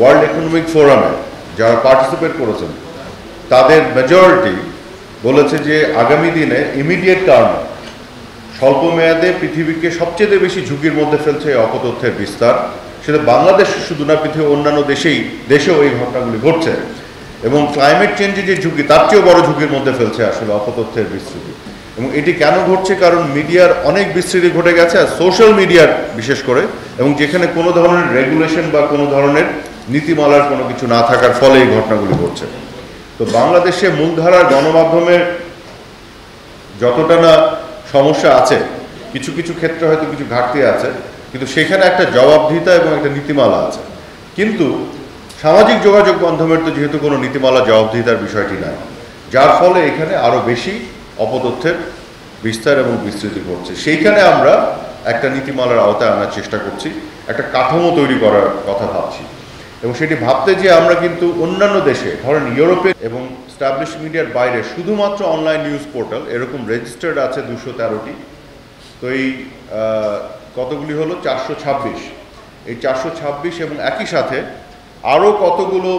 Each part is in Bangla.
ওয়ার্ল্ড ইকোনমিক ফোরামে যারা পার্টিসিপেট করেছেন তাদের মেজরিটি বলেছে যে আগামী দিনে ইমিডিয়েট টার্মে স্বল্প মেয়াদে পৃথিবীকে সবচেয়ে বেশি ঝুঁকির মধ্যে ফেলছে এই অপতথ্যের বিস্তার। সেটা বাংলাদেশ শুধু না, পৃথিবীর অন্যান্য দেশেও এই ঘটনাগুলি ঘটছে এবং ক্লাইমেট চেঞ্জের যে ঝুঁকি তার চেয়েও বড় ঝুঁকির মধ্যে ফেলছে আসলে অপতথ্যের বিস্তৃতি। এবং এটি কেন ঘটছে? কারণ মিডিয়ার অনেক বিস্তৃতি ঘটে গেছে, আর সোশ্যাল মিডিয়ার বিশেষ করে, এবং যেখানে কোনো ধরনের রেগুলেশন বা কোনো ধরনের নীতিমালার কোনো কিছু না থাকার ফলে এই ঘটনাগুলি ঘটছে। তো বাংলাদেশে মূলধারার গণমাধ্যমের যতটা না সমস্যা আছে, কিছু কিছু ক্ষেত্রে হয়তো কিছু ঘাটতি আছে, কিন্তু সেখানে একটা জবাবদিহিতা এবং একটা নীতিমালা আছে। কিন্তু সামাজিক যোগাযোগ মাধ্যমের তো যেহেতু কোনো নীতিমালা জবাবদিহিতার বিষয়টি নাই, যার ফলে এখানে আরও বেশি অপতথ্যের বিস্তার এবং বিস্তৃতি ঘটছে। সেইখানে আমরা একটা নীতিমালার আওতায় আনার চেষ্টা করছি, একটা কাঠামো তৈরি করার কথা ভাবছি। এবং সেটি ভাবতে যে আমরা কিন্তু অন্যান্য দেশে, ধরেন ইউরোপে এবং স্টাবলিশ মিডিয়ার বাইরে শুধুমাত্র অনলাইন নিউজ পোর্টাল এরকম রেজিস্টার্ড আছে 213টি। তো এই কতগুলি হলো 426। এই 426 এবং একই সাথে আরও কতগুলো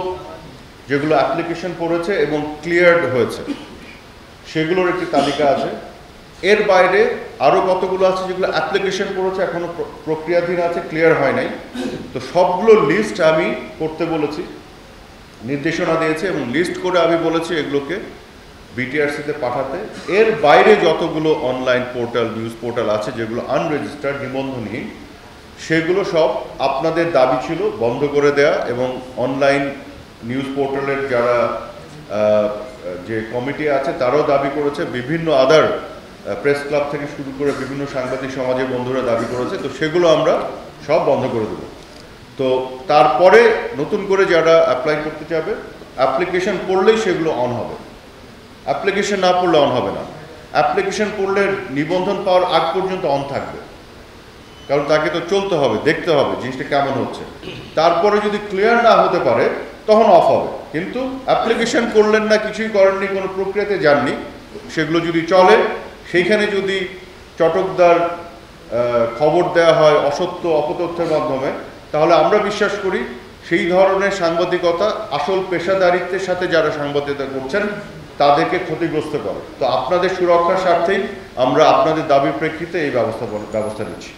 যেগুলো অ্যাপ্লিকেশন পড়েছে এবং ক্লিয়ার্ড হয়েছে সেগুলোর একটি তালিকা আছে। এর বাইরে আরও কতগুলো আছে যেগুলো অ্যাপ্লিকেশন করেছে, এখনও প্রক্রিয়াধীন আছে, ক্লিয়ার হয় নাই। তো সবগুলো লিস্ট আমি করতে বলেছি, নির্দেশনা দিয়েছি এবং লিস্ট করে আমি বলেছি এগুলোকে বিটিআরসিতে পাঠাতে। এর বাইরে যতগুলো অনলাইন পোর্টাল, নিউজ পোর্টাল আছে যেগুলো আনরেজিস্টার্ড, নিবন্ধনহীন, সেগুলো সব আপনাদের দাবি ছিল বন্ধ করে দেয়া। এবং অনলাইন নিউজ পোর্টালের যারা যে কমিটি আছে তারাও দাবি করেছে, বিভিন্ন আদার প্রেস ক্লাব থেকে শুরু করে বিভিন্ন সাংবাদিক সমাজের বন্ধুরা দাবি করেছে। তো সেগুলো আমরা সব বন্ধ করে দেব। তো তারপরে নতুন করে যারা অ্যাপ্লাই করতে যাবে, অ্যাপ্লিকেশন পড়লেই সেগুলো অন হবে, অ্যাপ্লিকেশন না পড়লে অন হবে না। অ্যাপ্লিকেশন পড়লে নিবন্ধন পাওয়ার আগ পর্যন্ত অন থাকবে, কারণ তাকে তো চলতে হবে, দেখতে হবে জিনিসটা কেমন হচ্ছে। তারপরে যদি ক্লিয়ার না হতে পারে তখন অফ হবে। কিন্তু অ্যাপ্লিকেশন করলেন না, কিছুই করেননি, কোনো প্রক্রিয়াতে যাননি, সেগুলো যদি চলে, সেইখানে যদি চটকদার খবর দেওয়া হয় অসত্য অপতথ্যের মাধ্যমে, তাহলে আমরা বিশ্বাস করি সেই ধরনের সাংবাদিকতা আসল পেশাদারিত্বের সাথে যারা সাংবাদিকতা করছেন তাদেরকে ক্ষতিগ্রস্ত করে। তো আপনাদের সুরক্ষার স্বার্থেই আমরা আপনাদের দাবির প্রেক্ষিতে এই ব্যবস্থা নিচ্ছি।